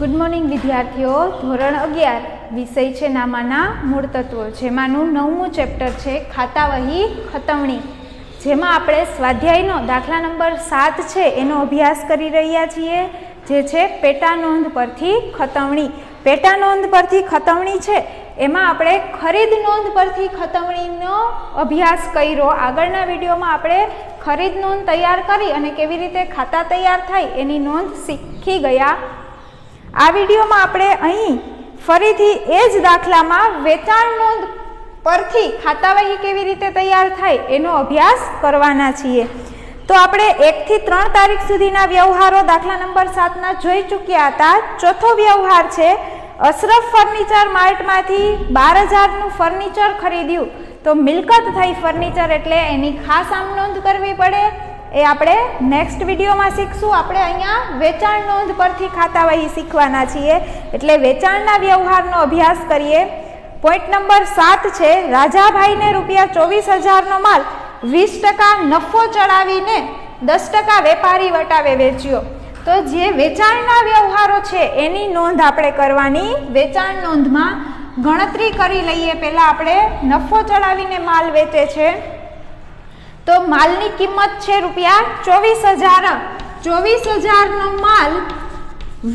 Good morning विद्यार्थीओ। धोरण 11 विषय है नामाना मूळ तत्वो, जेमानुं 9मुं चेप्टर है खाता वही खतवणी, जेमां आपणे स्वाध्यायनो दाखला नंबर 7 है एनो अभ्यास करी रह्या छीए, जे छे पेटा नोंध परथी खतवणी। पेटा नोंध परथी खतवणी छे एमां आपणे खरीद नोंध परथी खतवणीनो अभ्यास कर्यो। आगळना विडियोमां आपणे खरीद नोंध तैयार करी अने केवी रीते खाता तैयार थाय एनी नोंध शीखी गया। आ विडियोमां आपणे अहीं फरीथी ए ज दाखलामां वेचाण नोंध परथी खाता वही केवी रीते तैयार थाय एनो अभ्यास करवाना छीए। तो आपणे 1 થી 3 तारीख सुधीना व्यवहारो दाखला नंबर 7 ना जोई चूक्या हता। चौथो व्यवहार छे अशरफ फर्निचर मार्टमांथी 12,000 नुं फर्निचर खरीद्युं, तो मिलकत थई फर्निचर एटले एनी खास आम नोंध करवी पड़े। ए आपणे नेक्स्ट विडियोमां शीखशुं। आपणे अहींया वेचाण नोंध परथी खाता वही शीखवाना छीए, एटले वेचाणना व्यवहारनो अभ्यास करीए। पॉइंट नंबर 7 छे राजाभाई ने ₹24,000 नो माल 20% नफो चढ़ावीने 10% वेपारी वटावे वेच्यो। तो जे वेचाणना व्यवहारो छे एनी नोंध आपणे करवानी। वेचाण नोंधमां गणतरी करी लईए। पहेला आपणे नफो चढ़ावीने माल वेचे छे, तो मालनी किंमत छे ₹24,000। 24,000 नो माल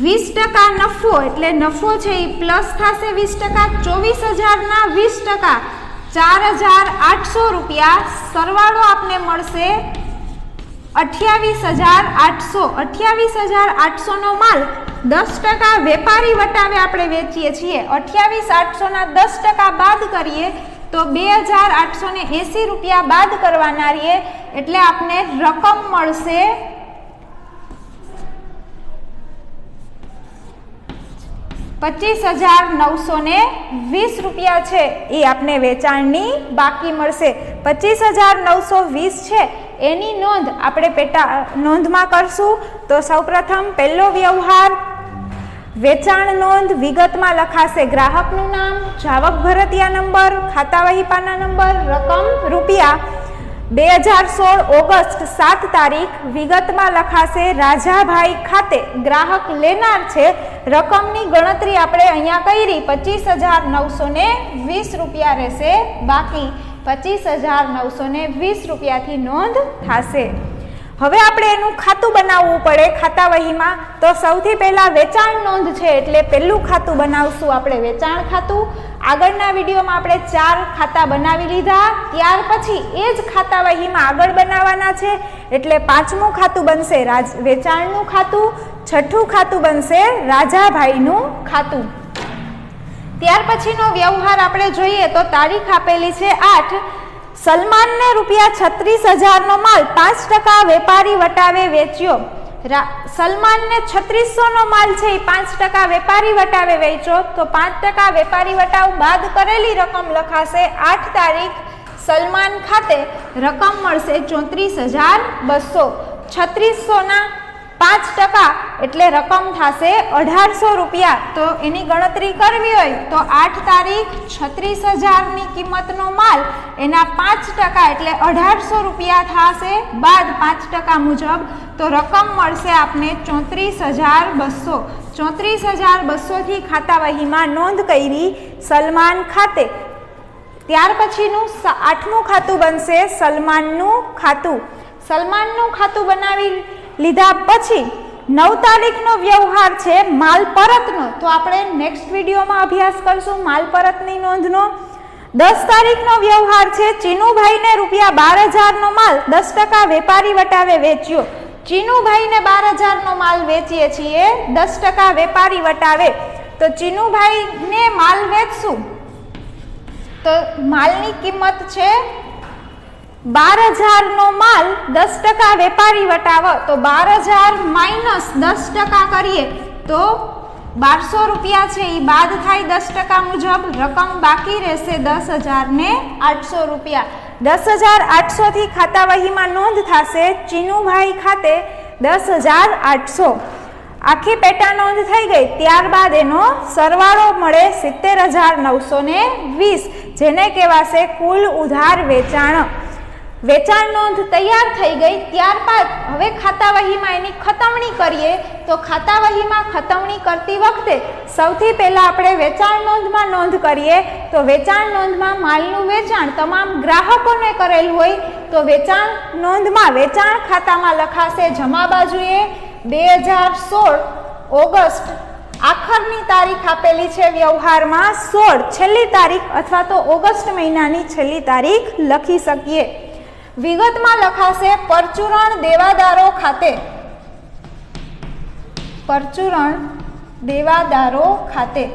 20% नफो एटले नफो छे ई प्लस थशे 20%। 24,000 ना 20% 4,800 रुपया। सरवाळो आपने मळशे 28,800। 28,800 नो माल 10% वेपारी वटावे आपणे वेचीए छीए। 28,800 ना 10% बाद करीए तो 2,880 रुपया बाद करवाना रहीए, एटले आपने रकम मळशे 25,920 रुपया छे। ए आपने वेचाणनी बाकी मळशे 25,920 छे। एनी नोंध आपणे पेटा नोंधमां करशुं। तो सौप्रथम पहेलो व्यवहार वेचाण नोंध विगतमां लखाशे ग्राहकनुं नाम, जावक भरतिया नंबर, खाता वही पाना नंबर, रकम रुपया। 2016 ऑगस्ट 7 तारीख विगतमां लखाशे राजाभाई खाते ग्राहक लेनार छे। रकमनी गणतरी आपणे अहींया करी 25,920 रुपया रहेशे बाकी। 25,920 रुपयाथी नोंध थाशे। हवे आपणे एनुं खातुं बनाववुं पड़े खाता वहीमां। तो सौथी पहेला वेचाण नोंध छे एटले पहेलुं खातुं बनावशुं आपणे वेचाण खातुं। आगळना विडियोमां आपणे 4 खाता बनावी लीधा, त्यार पछी ए ज खाता वहीमां आगळ बनाववाना छे, एटले 5मुं खातुं बनशे वेचाणनुं खातुं, 6ठुं खातुं बनशे राजाभाईनुं खातुं। त्यार पछीनो व्यवहार आपणे जोईए तो तारीख आपेली छे 8। सलमान ने ₹36,000 नो माल 5% वेपारी वटावे वेच्यो। सलमान ने 3600 नो माल छे 5% वेपारी वटावे वेच्यो, तो 5% वेपारी वटाव बाद करेली रकम लखाशे 8 तारीख। सलमान खाते रकम मळशे 34,200। 3600 ना 5% एटले रकम थाशे 1,800 रुपया। तो एनी गणतरी करवी होय तो 8 तारीख 36,000 नी किंमतनो माल एना 5% एटले 1,800 रुपया थाशे बाद 5% मुजब। तो रकम मळशे आपने 34,200। 34,200 थी खाता वहीमां नोंध करी सलमान खाते। त्यार पछीनुं 8मुं खातुं बनशे सलमाननुं खातुं। सलमाननुं खातुं बनावी लीधा पछी 9 तारीखनो व्यवहार छे माल परतनो। तो आपणे नेक्स्ट विडियोमां अभ्यास करशुं माल परतनी नोंधनो। 10 तारीखनो व्यवहार छे चीनुभाई ने ₹12,000 नो माल 10% वेपारी वटावे वेच्यो। चीनुभाई ने 12,000 नो माल वेचीए छीए, 10% वेपारी वटावे। तो चीनुभाई ने माल वेचशुं तो मालनी किंमत छे 12,000 नो माल 10% वेपारी वटाव, तो 12,000 माइनस 10% करिए तो 1,200 रुपया छे ई बाद थाय 10% मुजब। रकम बाकी रहेशे 10,800 रुपया। 10,800 थी खाता वहीमां नोंध थाशे चीनुभाई खाते 10,800। आखी पेटा नोंध थई गई। त्यारबाद एनो सरवाळो मळे 70,920, जेने कहेवाशे कुल उधार वेचाण। વેચાણ નોંધ તૈયાર થઈ ગઈ ત્યારબાદ હવે ખાતાવહીમાં એની ખતમણી કરીએ તો ખાતાવહીમાં ખતમણી કરતી વખતે સૌથી પહેલાં આપણે વેચાણ નોંધમાં નોંધ કરીએ તો વેચાણ નોંધમાં માલનું વેચાણ તમામ ગ્રાહકોને કરેલું હોય તો વેચાણ નોંધમાં વેચાણ ખાતામાં લખાશે જમા બાજુએ 2016 ઓગસ્ટ આખરની તારીખ આપેલી છે વ્યવહારમાં 16 છેલ્લી તારીખ અથવા તો ઓગસ્ટ મહિનાની છેલ્લી તારીખ લખી શકીએ વિગતમાં લખાશે પરચુરણ દેવાદારો ખાતે પરચુરણ દેવાદારો ખાતે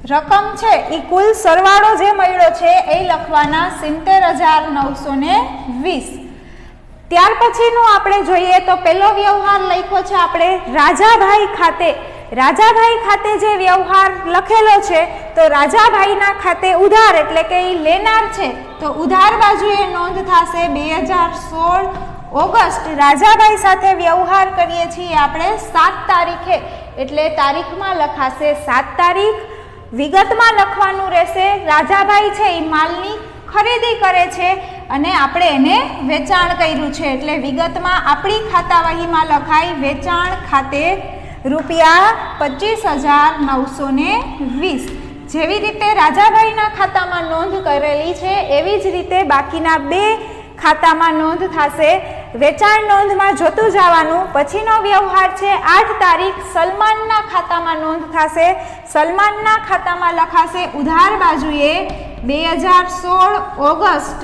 રકમ છે એ કુલ સરવાળો જે મળ્યો છે એ લખવાના 70,920 ત્યાર પછીનું આપણે જોઈએ તો પહેલો વ્યવહાર લખ્યો છે આપણે રાજાભાઈ ખાતે રાજાભાઈ ખાતે જે વ્યવહાર લખેલો છે તો રાજાભાઈના ખાતે ઉધાર એટલે કે એ લેનાર છે તો ઉધાર બાજુએ નોંધ થશે 2016 ઓગસ્ટ રાજાભાઈ સાથે વ્યવહાર કરીએ છીએ આપણે 7 તારીખે એટલે તારીખમાં લખાશે 7 તારીખ વિગતમાં લખવાનું રહેશે રાજાભાઈ છે એ માલની ખરીદી કરે છે અને આપણે એને વેચાણ કર્યું છે એટલે વિગતમાં આપણી ખાતાવહીમાં લખાય વેચાણ ખાતે ₹25,920 જેવી રીતે રાજાભાઈના ખાતામાં નોંધ કરેલી છે એવી જ રીતે બાકીના 2 ખાતામાં નોંધ થશે વેચાણ નોંધમાં જોતું જવાનું પછીનો વ્યવહાર છે 8 તારીખ સલમાનના ખાતામાં નોંધ થશે સલમાનના ખાતામાં લખાશે ઉધાર બાજુએ 2016 ઓગસ્ટ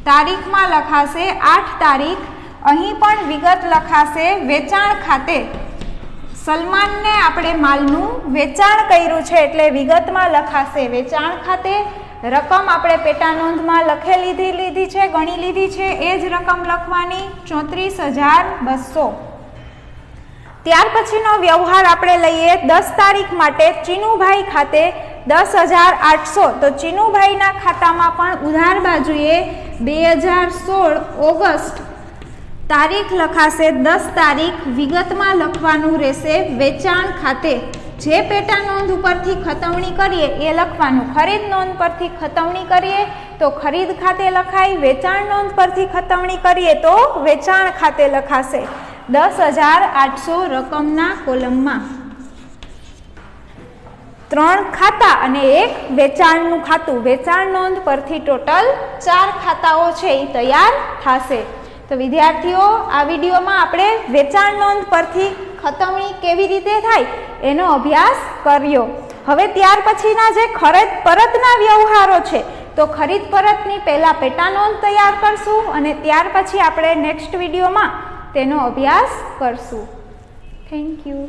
તારીખમાં લખાશે 8 તારીખ અહીં પણ વિગત લખાશે વેચાણ ખાતે સલમાનને આપણે માલનું વેચાણ કર્યું છે એટલે વિગતમાં લખાશે વેચાણ ખાતે રકમ આપણે પેટા નોંધમાં લીધી છે ગણી લીધી છે એ જ રકમ લખવાની 34,200 ત્યાર પછીનો વ્યવહાર આપણે લઈએ 10 તારીખ માટે ચીનુભાઈ ખાતે 10,800 તો ચીનુભાઈના ખાતામાં પણ ઉધાર બાજુએ 2016 ઓગસ્ટ તારીખ લખાશે 10 તારીખ વિગતમાં લખવાનું રહેશે વેચાણ ખાતે જે પેટા નોંધ ઉપરથી ખતવણી કરીએ એ લખવાનું ખરીદ નોંધ પરથી ખતવણી કરીએ તો ખરીદ ખાતે લખાય વેચાણ નોંધ પરથી ખતવણી કરીએ તો વેચાણ ખાતે લખાશે 10,800 રકમના કોલમમાં 3 ખાતા અને 1 વેચાણનું ખાતું વેચાણ નોંધ પરથી ટોટલ 4 ખાતાઓ છે એ તૈયાર થશે તો વિદ્યાર્થીઓ આ વિડીયોમાં આપણે વેચાણ નોંધ પરથી ખતવણી કેવી રીતે થાય એનો અભ્યાસ કર્યો હવે ત્યાર પછીના જે ખરીદ પરતના વ્યવહારો છે તો ખરીદ પરતની પહેલાં પેટા નોંધ તૈયાર કરશું અને ત્યાર પછી આપણે નેક્સ્ટ વિડીયોમાં તેનો અભ્યાસ કરશું થેન્ક યુ